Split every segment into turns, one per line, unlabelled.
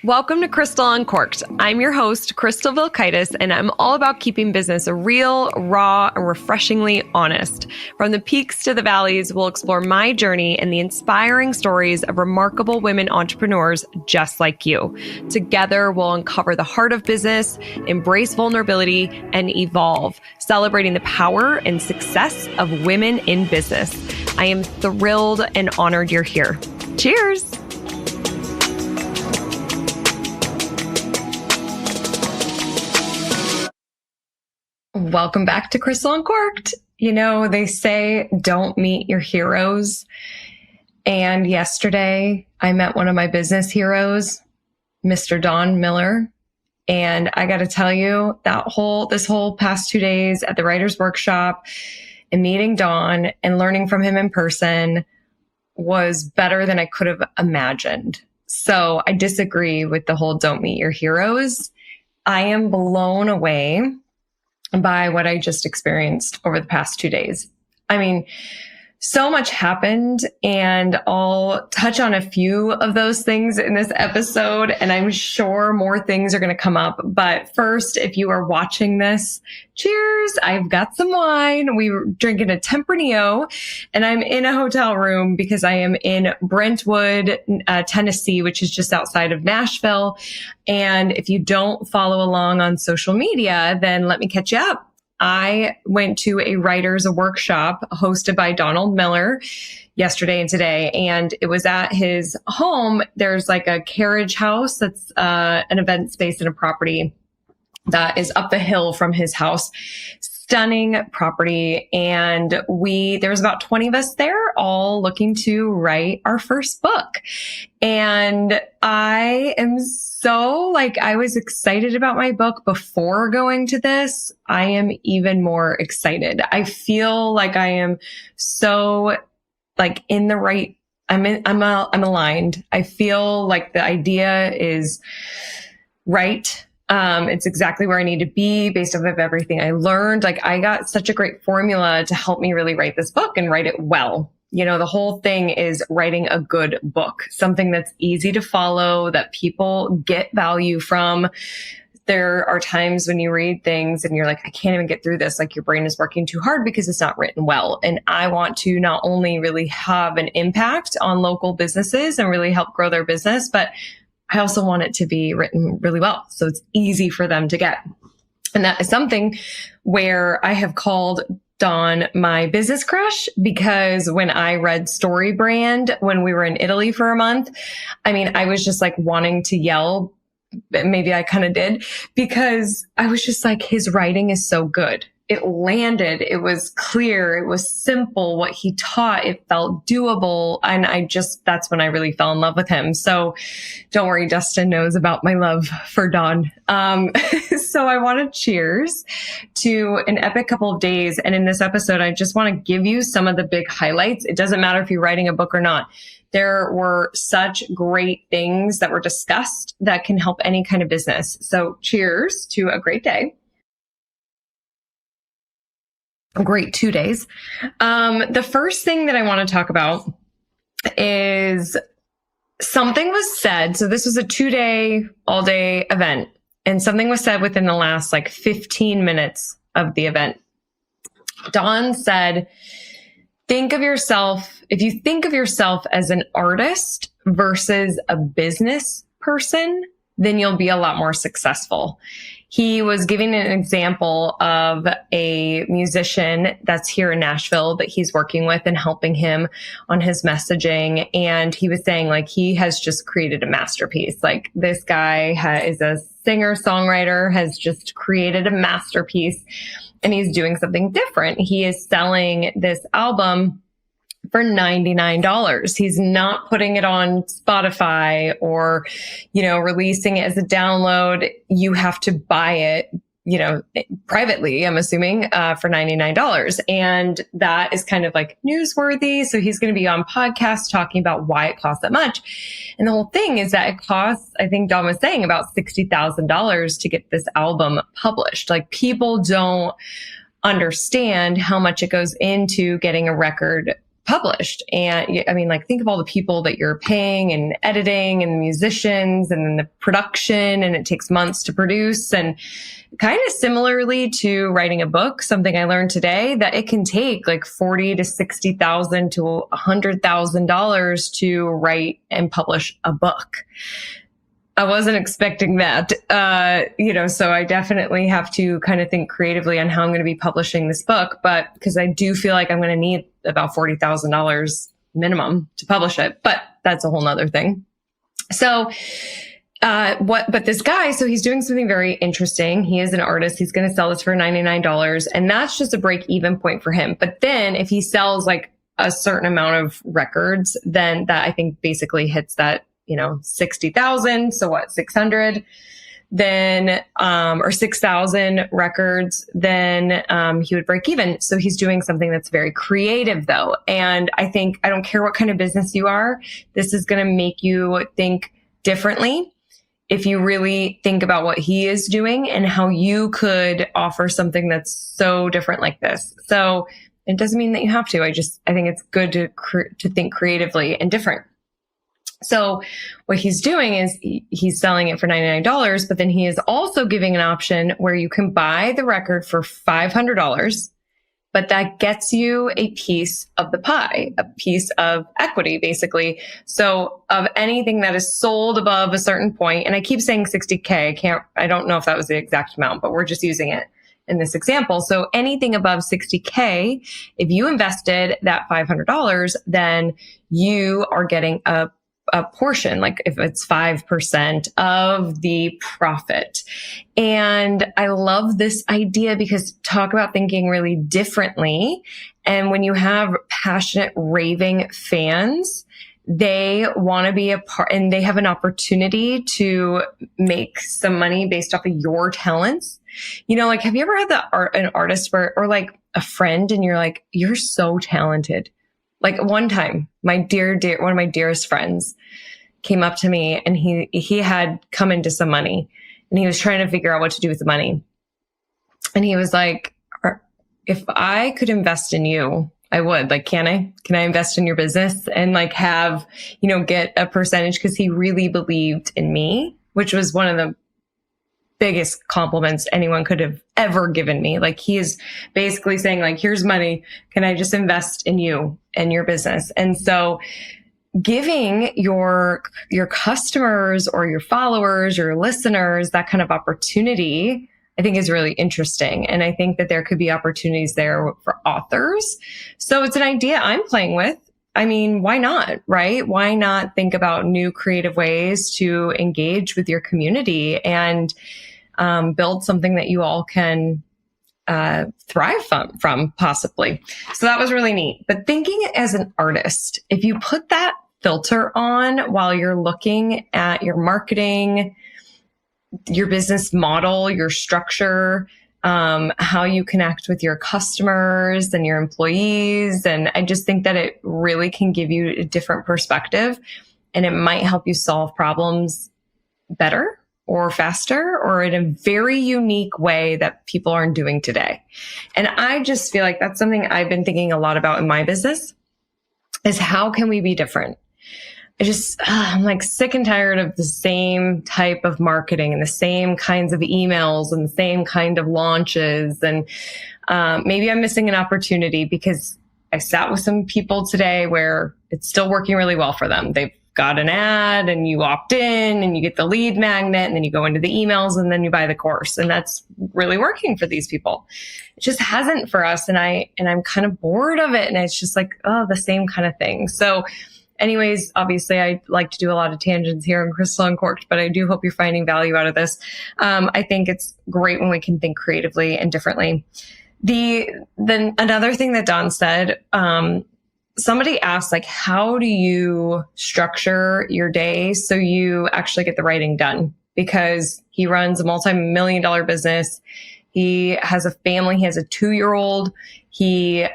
Welcome to Crystal Uncorked. I'm your host, Crystal Vilkaitis, and I'm all about keeping business real, raw, and refreshingly honest. From the peaks to the valleys, we'll explore my journey and the inspiring stories of remarkable women entrepreneurs just like you. Together, we'll uncover the heart of business, embrace vulnerability, and evolve, celebrating the power and success of women in business. I am thrilled and honored you're here. Cheers! Welcome back to Crystal Uncorked. You know, they say don't meet your heroes. And yesterday I met one of my business heroes, Mr. Don Miller. And I got to tell you, this whole past 2 days at the writer's workshop and meeting Don and learning from him in person was better than I could have imagined. So I disagree with the whole don't meet your heroes. I am blown away by what I just experienced over the past 2 days. I mean, so much happened, and I'll touch on a few of those things in this episode, and I'm sure more things are going to come up. But first, if you are watching this, cheers. I've got some wine. We were drinking a Tempranillo, and I'm in a hotel room because I am in Brentwood, Tennessee, which is just outside of Nashville. And if you don't follow along on social media, then let me catch you up. I went to a writer's workshop hosted by Donald Miller yesterday and today, and it was at his home. There's like a carriage house that's an event space in a property that is up the hill from his house. Stunning property. And there was about 20 of us there, all looking to write our first book. And I am I was excited about my book before going to this. I am even more excited. I feel like I am so in the right, I'm aligned. I feel like the idea is right. It's exactly where I need to be based off of everything I learned. I got such a great formula to help me really write this book and write it well. You know, the whole thing is writing a good book, something that's easy to follow, that people get value from. There are times when you read things and you're like, I can't even get through this. Your brain is working too hard because it's not written well. And I want to not only really have an impact on local businesses and really help grow their business, but I also want it to be written really well, so it's easy for them to get. And that is something where I have called Don my business crush, because when I read Story Brand, when we were in Italy for a month, I was just wanting to yell. Maybe I kind of did, because I was just his writing is so good. It landed. It was clear. It was simple. What he taught, it felt doable. And that's when I really fell in love with him. So don't worry, Dustin knows about my love for Don. So I want to cheers to an epic couple of days. And in this episode, I just want to give you some of the big highlights. It doesn't matter if you're writing a book or not. There were such great things that were discussed that can help any kind of business. So cheers to a great day. A great 2 days. The first thing that I want to talk about is something was said. So this was a 2-day, all-day event, and something was said within the last 15 minutes of the event. Don said, if you think of yourself as an artist versus a business person, then you'll be a lot more successful. He was giving an example of a musician that's here in Nashville that he's working with and helping him on his messaging. And he was saying he has just created a masterpiece. This guy is a singer-songwriter, has just created a masterpiece, and he's doing something different. He is selling this album for $99. He's not putting it on Spotify or, releasing it as a download. You have to buy it, privately, I'm assuming, for $99. And that is kind of newsworthy. So he's going to be on podcasts talking about why it costs that much. And the whole thing is that it costs, I think Don was saying, about $60,000 to get this album published. People don't understand how much it goes into getting a record published. And I mean, like, think of all the people that you're paying and editing and the musicians and then the production, and it takes months to produce. And kind of similarly to writing a book, something I learned today, that it can take like $40,000 to $60,000 to $100,000 to write and publish a book. I wasn't expecting that, so I definitely have to kind of think creatively on how I'm going to be publishing this book, but because I do feel like I'm going to need about $40,000 minimum to publish it, but that's a whole nother thing. So, but this guy, so he's doing something very interesting. He is an artist. He's going to sell this for $99, and that's just a break even point for him. But then if he sells like a certain amount of records, then that I think basically hits that, 60,000. So what, 600, then, or 6,000 records, then, he would break even. So he's doing something that's very creative though. And I think, I don't care what kind of business you are, this is going to make you think differently. If you really think about what he is doing and how you could offer something that's so different like this. So it doesn't mean that you have to. I think it's good to think creatively and different. So what he's doing is he's selling it for $99, but then he is also giving an option where you can buy the record for $500, but that gets you a piece of the pie, a piece of equity, basically. So of anything that is sold above a certain point, and I keep saying 60K, I don't know if that was the exact amount, but we're just using it in this example. So anything above 60K, if you invested that $500, then you are getting a portion, like if it's 5% of the profit. And I love this idea because talk about thinking really differently. And when you have passionate, raving fans, they want to be a part, and they have an opportunity to make some money based off of your talents. Like, have you ever had an artist or like a friend, and you're like, you're so talented. Like one time, my dear, one of my dearest friends came up to me, and he had come into some money, and he was trying to figure out what to do with the money. And he was like, if I could invest in you, I would. Like, can I invest in your business and like have, get a percentage? Cause he really believed in me, which was one of the biggest compliments anyone could have ever given me. Like, he is basically saying like, here's money. Can I just invest in you and your business? And so giving your customers or your followers, your listeners, that kind of opportunity, I think is really interesting. And I think that there could be opportunities there for authors. So it's an idea I'm playing with. I mean, why not, right? Why not think about new creative ways to engage with your community and build something that you all can thrive from possibly. So that was really neat. But thinking as an artist, if you put that filter on while you're looking at your marketing, your business model, your structure, how you connect with your customers and your employees. And I just think that it really can give you a different perspective, and it might help you solve problems better or faster or in a very unique way that people aren't doing today. And I just feel like that's something I've been thinking a lot about in my business, is how can we be different? I'm like sick and tired of the same type of marketing and the same kinds of emails and the same kind of launches. And maybe I'm missing an opportunity, because I sat with some people today where it's still working really well for them. They've got an ad and you opt in and you get the lead magnet, and then you go into the emails and then you buy the course. And that's really working for these people. It just hasn't for us. And I'm kind of bored of it. And it's just like, the same kind of thing. So anyways, obviously I like to do a lot of tangents here on Crystal Uncorked, but I do hope you're finding value out of this. I think it's great when we can think creatively and differently. Then another thing that Don said, somebody asked, like, how do you structure your day so you actually get the writing done? Because he runs a multi-million-dollar business. He has a family. He has a 2-year-old. He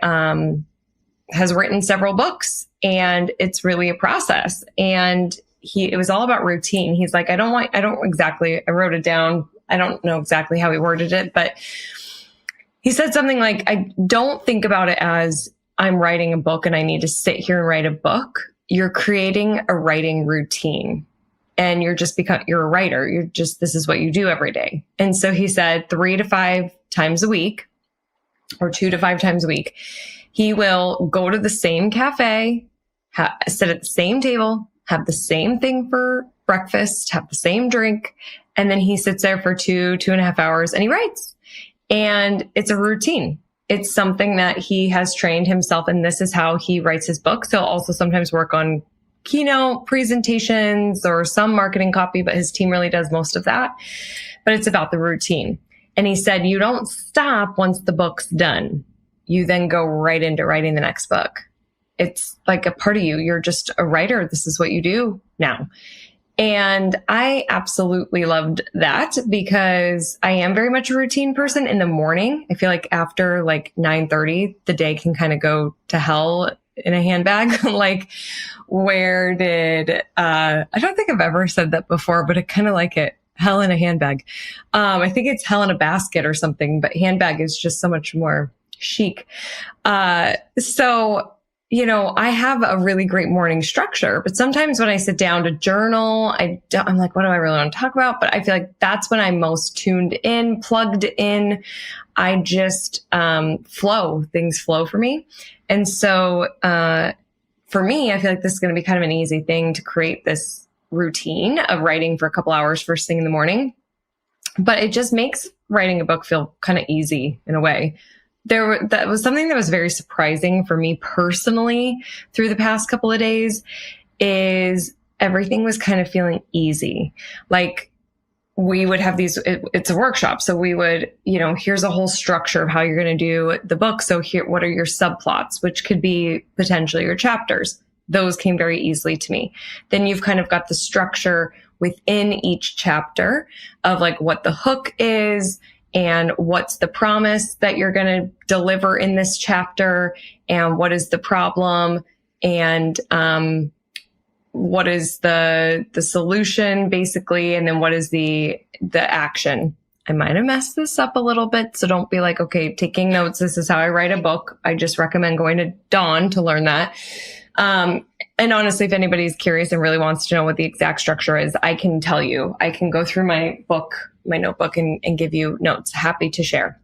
has written several books, and it's really a process. And it was all about routine. He's like, I wrote it down. I don't know exactly how he worded it, but he said something like, I don't think about it as I'm writing a book and I need to sit here and write a book, you're creating a writing routine. And you're a writer. This is what you do every day. And so he said 3 to 5 times a week, or 2 to 5 times a week, he will go to the same cafe, sit at the same table, have the same thing for breakfast, have the same drink. And then he sits there for 2.5 hours and he writes. And it's a routine. It's something that he has trained himself. And this is how he writes his books. He'll also sometimes work on keynote presentations or some marketing copy, but his team really does most of that. But it's about the routine. And he said, you don't stop once the book's done. You then go right into writing the next book. It's like a part of you. You're just a writer. This is what you do now. And I absolutely loved that because I am very much a routine person in the morning. I feel like after like 9:30, the day can kind of go to hell in a handbag. Like, where did, I don't think I've ever said that before, but I kind of like it. Hell in a handbag. I think it's hell in a basket or something, but handbag is just so much more chic. So, I have a really great morning structure, but sometimes when I sit down to journal, I'm like, what do I really want to talk about? But I feel like that's when I'm most tuned in, plugged in. I just, things flow for me. And so, for me, I feel like this is going to be kind of an easy thing to create this routine of writing for a couple hours first thing in the morning. But it just makes writing a book feel kind of easy in a way. That was something that was very surprising for me personally through the past couple of days is everything was kind of feeling easy. Like we would have it's a workshop. So we would, here's a whole structure of how you're going to do the book. So here, what are your subplots, which could be potentially your chapters? Those came very easily to me. Then you've kind of got the structure within each chapter of like what the hook is and what's the promise that you're going to deliver in this chapter and what is the problem and what is the solution basically, and then what is the action. I might have messed this up a little bit, so don't be like, okay, taking notes, this is how I write a book. I just recommend going to Dawn to learn that. And honestly, if anybody's curious and really wants to know what the exact structure is, I can tell you. I can go through my notebook and give you notes. Happy to share.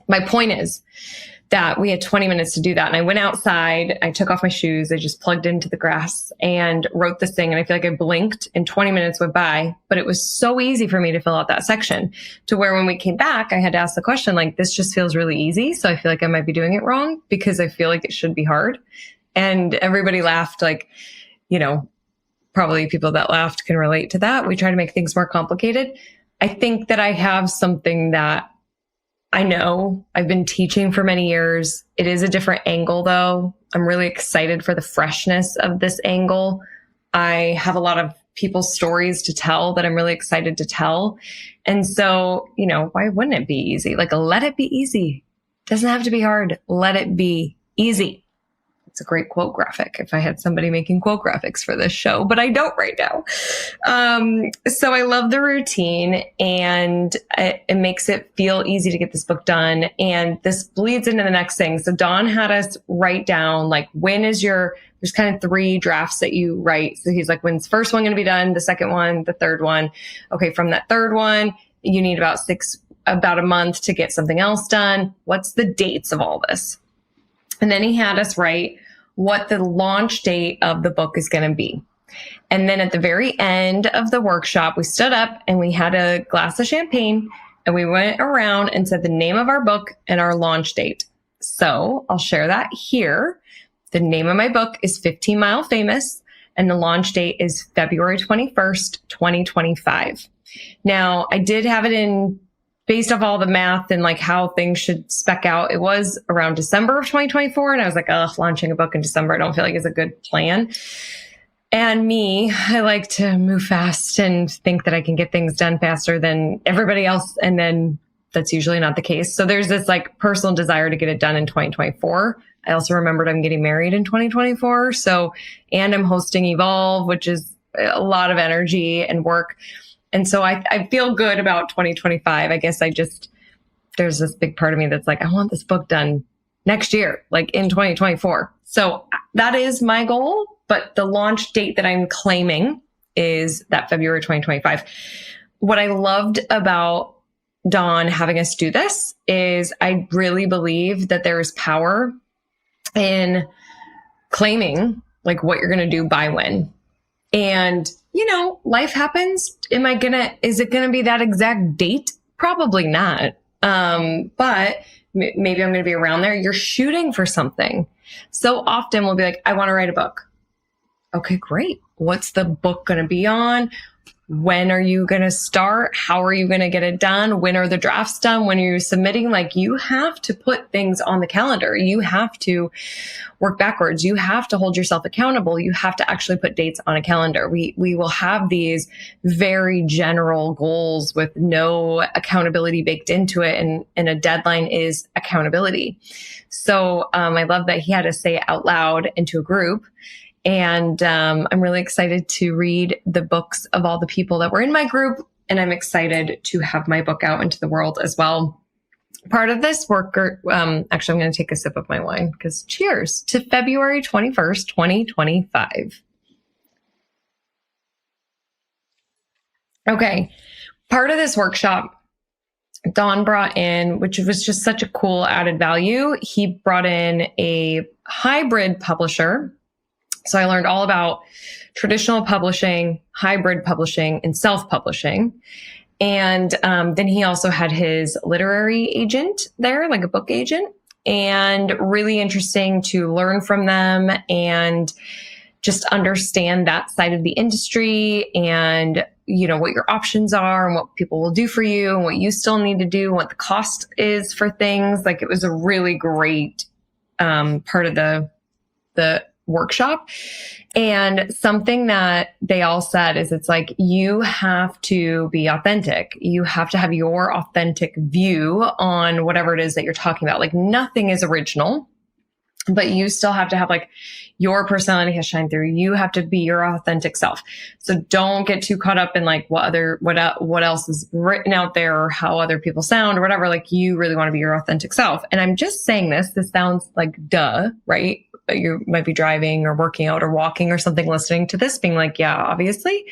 My point is that we had 20 minutes to do that. And I went outside, I took off my shoes, I just plugged into the grass and wrote this thing. And I feel like I blinked and 20 minutes went by, but it was so easy for me to fill out that section to where when we came back, I had to ask the question, like, this just feels really easy. So I feel like I might be doing it wrong because I feel like it should be hard. And everybody laughed, like, probably people that laughed can relate to that. We try to make things more complicated. I think that I have something that I know I've been teaching for many years. It is a different angle though. I'm really excited for the freshness of this angle. I have a lot of people's stories to tell that I'm really excited to tell. And so, why wouldn't it be easy? Like, let it be easy. It doesn't have to be hard. Let it be easy. It's a great quote graphic if I had somebody making quote graphics for this show, but I don't right now. So I love the routine and it makes it feel easy to get this book done. And this bleeds into the next thing. So Don had us write down, like, there's kind of 3 drafts that you write. So he's like, when's the first one going to be done? The second one, the third one. Okay. From that third one, you need about a month to get something else done. What's the dates of all this? And then he had us write what the launch date of the book is going to be. And then at the very end of the workshop, we stood up and we had a glass of champagne and we went around and said the name of our book and our launch date. So I'll share that here. The name of my book is 15 Mile Famous and the launch date is February 21st, 2025. Now, I did have it in based off all the math and like how things should spec out. It was around December of 2024. And I was like, launching a book in December, I don't feel like is a good plan. And I like to move fast and think that I can get things done faster than everybody else. And then that's usually not the case. So there's this like personal desire to get it done in 2024. I also remembered I'm getting married in 2024. And I'm hosting Evolve, which is a lot of energy and work. And so I feel good about 2025. I guess there's this big part of me that's like, I want this book done next year, like in 2024. So that is my goal. But the launch date that I'm claiming is that February 2025. What I loved about Dawn having us do this is I really believe that there is power in claiming like what you're going to do by when. And, life happens. Is it going to be that exact date? Probably not. But maybe I'm going to be around there. You're shooting for something. So often we'll be like, I want to write a book. Okay, great. What's the book going to be on? When are you going to start? How are you going to get it done? When are the drafts done? When are you submitting? Like, you have to put things on the calendar. You have to work backwards. You have to hold yourself accountable. You have to actually put dates on a calendar. We will have these very general goals with no accountability baked into it. And a deadline is accountability. So I love that he had to say it out loud into a group. And I'm really excited to read the books of all the people that were in my group. And I'm excited to have my book out into the world as well. Part of this work, actually, I'm going to take a sip of my wine because cheers to February 21st, 2025. Okay. Part of this workshop, Dawn brought in, which was just such a cool added value. He brought in a hybrid publisher. So I learned all about traditional publishing, hybrid publishing, and self-publishing. And then he also had his literary agent there, like a book agent, and really interesting to learn from them and just understand that side of the industry and, what your options are and what people will do for you and what you still need to do and what the cost is for things. Like, it was a really great part of the workshop. And something that they all said is it's like, you have to be authentic. You have to have your authentic view on whatever it is that you're talking about. Like, nothing is original, but you still have to have like your personality has shined through. You have to be your authentic self. So don't get too caught up in like what else is written out there or how other people sound or whatever. Like, you really want to be your authentic self. And I'm just saying this sounds like duh, right? But you might be driving or working out or walking or something, listening to this being like, yeah, obviously.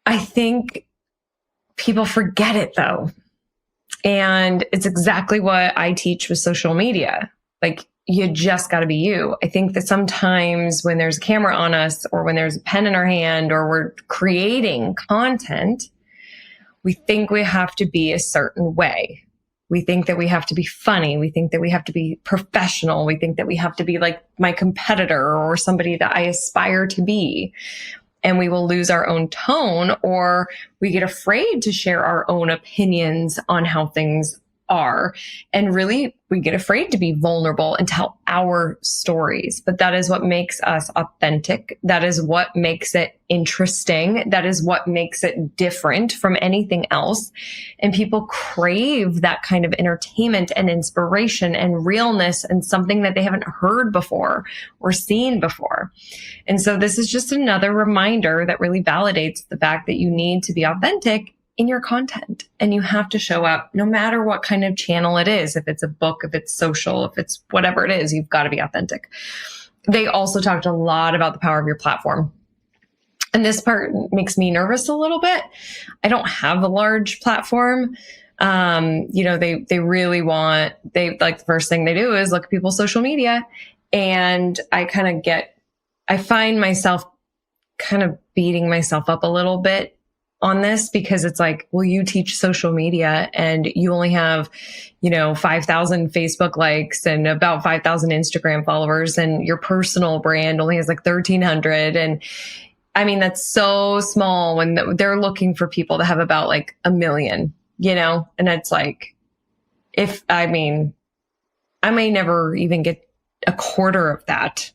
I think people forget it though. And it's exactly what I teach with social media. Like, you just got to be you. I think that sometimes when there's a camera on us or when there's a pen in our hand or we're creating content, we think we have to be a certain way. We think that we have to be funny. We think that we have to be professional. We think that we have to be like my competitor or somebody that I aspire to be. And we will lose our own tone, or we get afraid to share our own opinions on how things are. And really, we get afraid to be vulnerable and tell our stories. But that is what makes us authentic. That is what makes it interesting. That is what makes it different from anything else. And people crave that kind of entertainment and inspiration and realness and something that they haven't heard before or seen before. And so this is just another reminder that really validates the fact that you need to be authentic in your content, and you have to show up no matter what kind of channel it is. If it's a book, if it's social, if it's whatever it is, you've got to be authentic. They also talked a lot about the power of your platform. And this part makes me nervous a little bit. I don't have a large platform. They really want, the first thing they do is look at people's social media. And I find myself kind of beating myself up a little bit on this, because it's like, well, you teach social media and you only have, 5,000 Facebook likes and about 5,000 Instagram followers, and your personal brand only has like 1,300. And I mean, that's so small when they're looking for people that have about like 1 million, and it's like, I may never even get a quarter of that.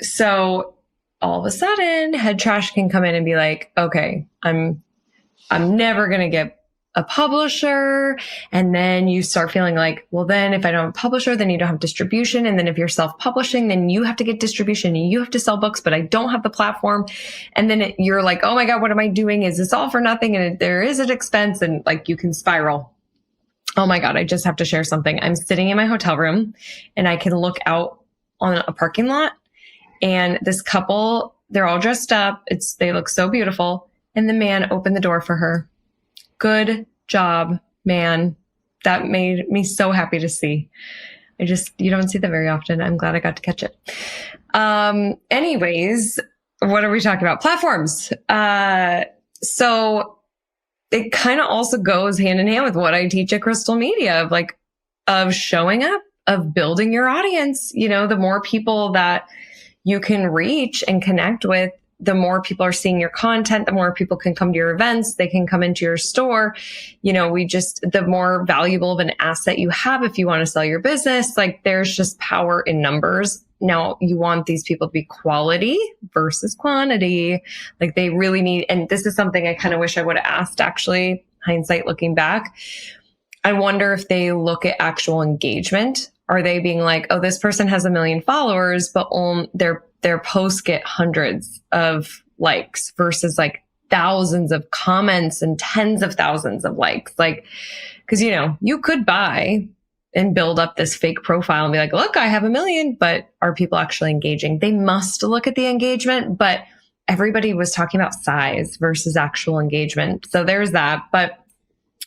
So all of a sudden, head trash can come in and be like, okay, I'm never going to get a publisher. And then you start feeling like, well, then if I don't have a publisher, then you don't have distribution. And then if you're self-publishing, then you have to get distribution and you have to sell books, but I don't have the platform. And then you're like, oh my God, what am I doing? Is this all for nothing? And there is an expense, and like, you can spiral. Oh my God, I just have to share something. I'm sitting in my hotel room and I can look out on a parking lot, and this couple, they're all dressed up. They look so beautiful. And the man opened the door for her. Good job, man. That made me so happy to see. You don't see that very often. I'm glad I got to catch it. Anyways, what are we talking about? Platforms. So it kind of also goes hand in hand with what I teach at Crystal Media of showing up, of building your audience. The more people that you can reach and connect with, the more people are seeing your content, the more people can come to your events, they can come into your store. The more valuable of an asset you have if you want to sell your business, there's just power in numbers. Now you want these people to be quality versus quantity. They really need, and this is something I kind of wish I would have asked, actually, hindsight looking back. I wonder if they look at actual engagement. Are they being like, oh, this person has 1 million followers, but their posts get hundreds of likes versus thousands of comments and tens of thousands of likes. Because, you could buy and build up this fake profile and be like, look, I have 1 million, but are people actually engaging? They must look at the engagement, but everybody was talking about size versus actual engagement. So there's that. But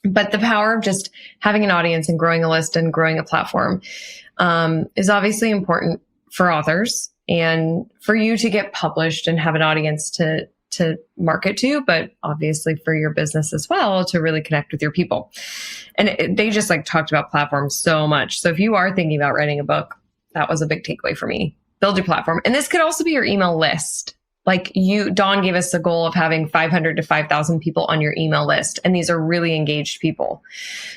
the power of just having an audience and growing a list and growing a platform is obviously important for authors and for you to get published and have an audience to market to, but obviously for your business as well, to really connect with your people. And they just talked about platforms so much. So if you are thinking about writing a book, that was a big takeaway for me. Build your platform. And this could also be your email list. Dawn gave us a goal of having 500 to 5,000 people on your email list. And these are really engaged people.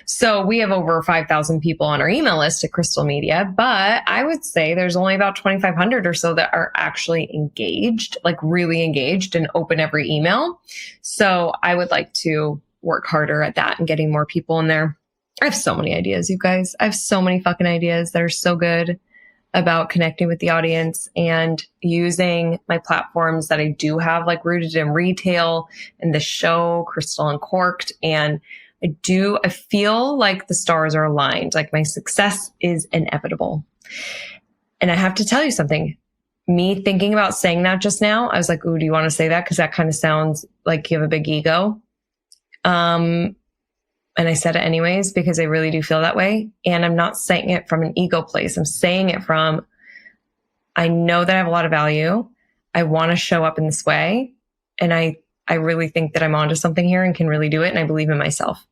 So we have over 5,000 people on our email list at Crystal Media, but I would say there's only about 2,500 or so that are actually engaged, really engaged and open every email. So I would like to work harder at that and getting more people in there. I have so many ideas, you guys. I have so many fucking ideas that are so good about connecting with the audience and using my platforms that I do have, Rooted in Retail and the show, Crystal Uncorked. And I feel like the stars are aligned. My success is inevitable. And I have to tell you something. Me thinking about saying that just now, I was like, ooh, do you want to say that? Because that kind of sounds like you have a big ego. And I said it anyways, because I really do feel that way. And I'm not saying it from an ego place. I'm saying it from, I know that I have a lot of value. I want to show up in this way. And I really think that I'm onto something here and can really do it. And I believe in myself.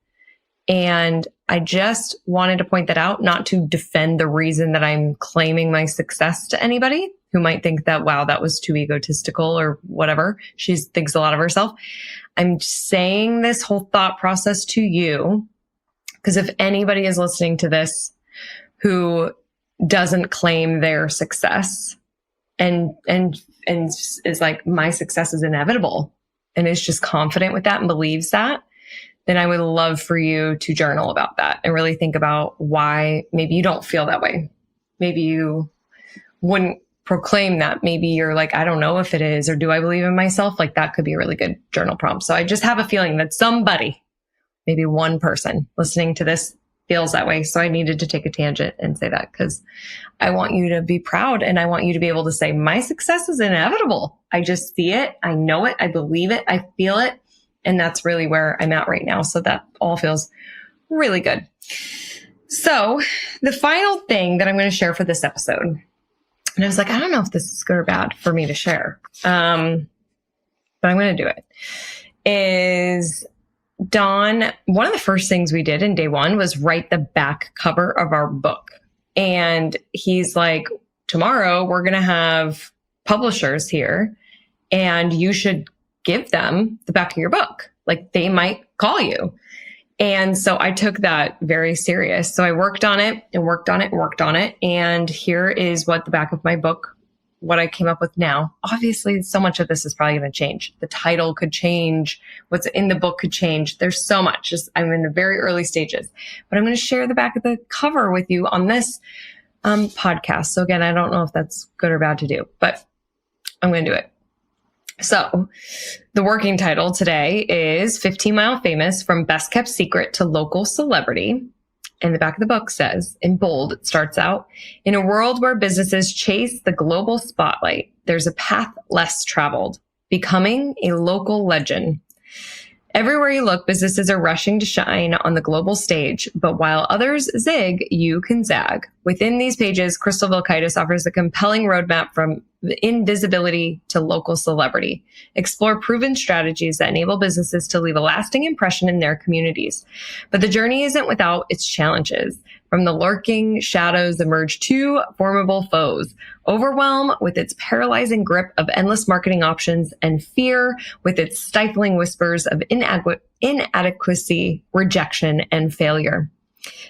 And I just wanted to point that out, not to defend the reason that I'm claiming my success to anybody who might think that, wow, that was too egotistical or whatever. She thinks a lot of herself. I'm saying this whole thought process to you because if anybody is listening to this who doesn't claim their success and is like, my success is inevitable and is just confident with that and believes that, then I would love for you to journal about that and really think about why maybe you don't feel that way. Maybe you wouldn't proclaim that. Maybe you're like, I don't know if it is, or do I believe in myself? That could be a really good journal prompt. So I just have a feeling that somebody, maybe one person listening to this feels that way. So I needed to take a tangent and say that because I want you to be proud and I want you to be able to say, my success is inevitable. I just see it. I know it. I believe it. I feel it. And that's really where I'm at right now. So that all feels really good. So the final thing that I'm going to share for this episode, and I was like, I don't know if this is good or bad for me to share, but I'm going to do it, is Dawn, one of the first things we did in day one was write the back cover of our book. And he's like, tomorrow we're going to have publishers here and you should give them the back of your book. They might call you. And so I took that very serious. So I worked on it and worked on it and worked on it. And here is what the back of my book, what I came up with now. Obviously, so much of this is probably going to change. The title could change. What's in the book could change. There's so much. I'm in the very early stages. But I'm going to share the back of the cover with you on this podcast. So again, I don't know if that's good or bad to do, but I'm going to do it. So the working title today is 15 Mile Famous, from Best Kept Secret to Local Celebrity. And the back of the book says, in bold, it starts out, in a world where businesses chase the global spotlight, there's a path less traveled, becoming a local legend. Everywhere you look, businesses are rushing to shine on the global stage, but while others zig, you can zag. Within these pages, Crystal Vilkaitis offers a compelling roadmap from invisibility to local celebrity. Explore proven strategies that enable businesses to leave a lasting impression in their communities. But the journey isn't without its challenges. From the lurking shadows emerge two formidable foes: overwhelm with its paralyzing grip of endless marketing options, and fear with its stifling whispers of inadequacy, rejection, and failure.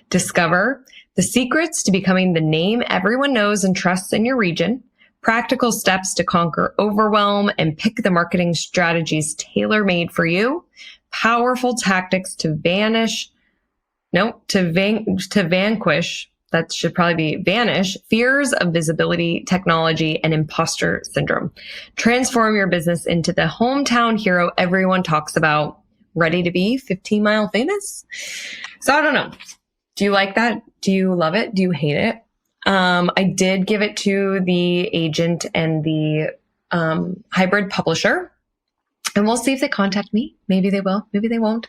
Discover the secrets to becoming the name everyone knows and trusts in your region, practical steps to conquer overwhelm and pick the marketing strategies tailor-made for you, powerful tactics to vanquish, that should probably be vanish, fears of visibility, technology, and imposter syndrome. Transform your business into the hometown hero everyone talks about. Ready to be 15-mile famous? So I don't know. Do you like that? Do you love it? Do you hate it? I did give it to the agent and the hybrid publisher, and we'll see if they contact me. Maybe they will, maybe they won't.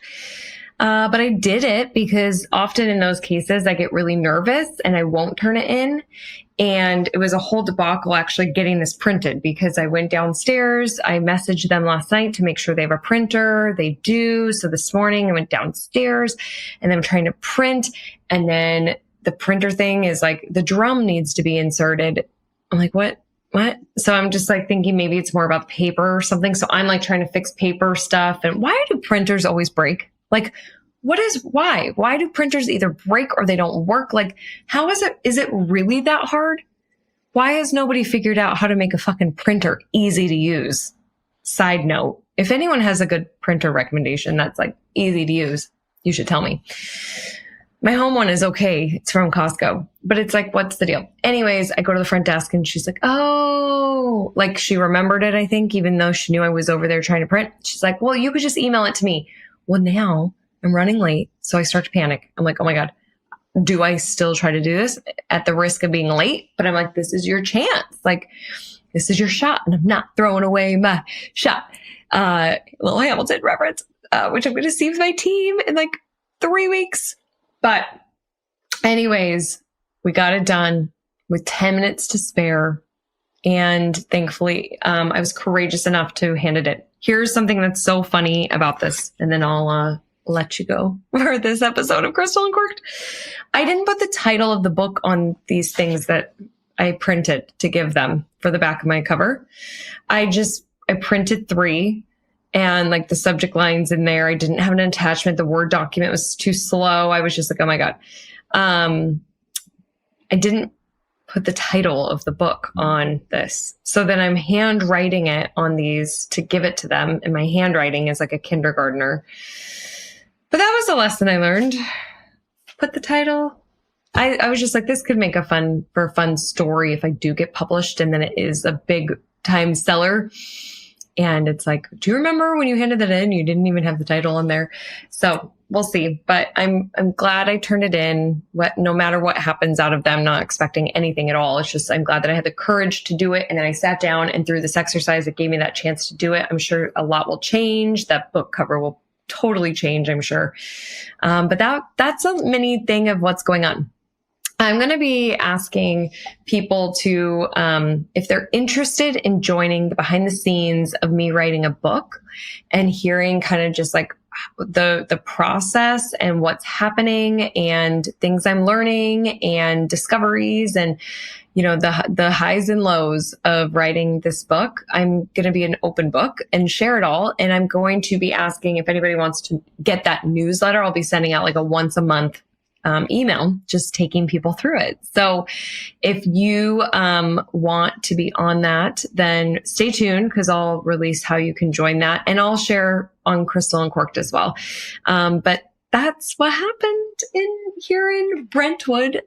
But I did it because often in those cases, I get really nervous and I won't turn it in. And it was a whole debacle actually getting this printed, because I went downstairs. I messaged them last night to make sure they have a printer. They do. So this morning I went downstairs and I'm trying to print. And then the printer thing is like, the drum needs to be inserted. I'm like, what? So I'm just like thinking maybe it's more about paper or something. So I'm like trying to fix paper stuff. And why do printers always break? Like, why? Why do printers either break or they don't work? Like, how is it really that hard? Why has nobody figured out how to make a fucking printer easy to use? Side note, if anyone has a good printer recommendation that's like easy to use, you should tell me. My home one is okay. It's from Costco, but it's like, what's the deal? Anyways, I go to the front desk and she's like, oh, like she remembered it, I think, even though she knew I was over there trying to print. She's like, well, you could just email it to me. Well, now I'm running late. So I start to panic. I'm like, oh my God, do I still try to do this at the risk of being late? But I'm like, this is your chance. Like, this is your shot. And I'm not throwing away my shot. Little Hamilton reference, which I'm going to see with my team in like 3 weeks. But anyways, we got it done with 10 minutes to spare. And thankfully, I was courageous enough to hand it in. Here's something that's so funny about this, and then I'll let you go for this episode of Crystal Uncorked. I didn't put the title of the book on these things that I printed to give them for the back of my cover. I printed 3, and like the subject lines in there, I didn't have an attachment. The Word document was too slow. I was just like, oh my God. I didn't put the title of the book on this. So then I'm handwriting it on these to give it to them. And my handwriting is like a kindergartner. But that was a lesson I learned. Put the title. I was just like, this could make a fun story if I do get published and then it is a big time seller. And it's like, do you remember when you handed that in? You didn't even have the title on there. So we'll see. But I'm glad I turned it in. No matter what happens out of them, not expecting anything at all. It's just, I'm glad that I had the courage to do it. And then I sat down, and through this exercise, it gave me that chance to do it. I'm sure a lot will change. That book cover will totally change, I'm sure. But that's a mini thing of what's going on. I'm going to be asking people to, if they're interested in joining the behind the scenes of me writing a book and hearing kind of just like the process and what's happening and things I'm learning and discoveries and, you know, the highs and lows of writing this book. I'm going to be an open book and share it all. And I'm going to be asking if anybody wants to get that newsletter. I'll be sending out like a once a month email, just taking people through it. So if you want to be on that, then stay tuned, because I'll release how you can join that, and I'll share on Crystal Uncorked as well. But that's what happened here in Brentwood,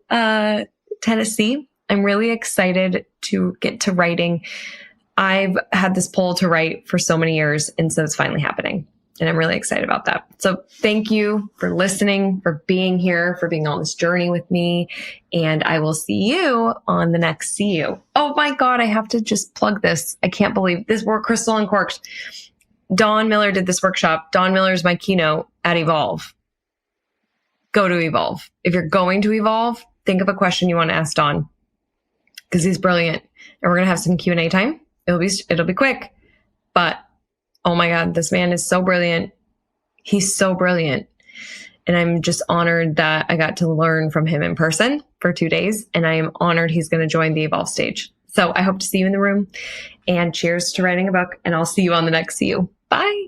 Tennessee. I'm really excited to get to writing. I've had this poll to write for so many years, and so it's finally happening. And I'm really excited about that. So thank you for listening, for being here, for being on this journey with me. And I will see you on the next See You. Oh my God, I have to just plug this. I can't believe this work, Crystal Uncorked. Dawn Miller did this workshop. Dawn Miller is my keynote at Evolve. Go to Evolve. If you're going to Evolve, think of a question you want to ask Dawn, because he's brilliant. And we're going to have some Q&A time. It'll be quick, but oh my God, this man is so brilliant. He's so brilliant. And I'm just honored that I got to learn from him in person for 2 days. And I am honored he's going to join the Evolve stage. So I hope to see you in the room, and cheers to writing a book, and I'll see you on the next See You. Bye.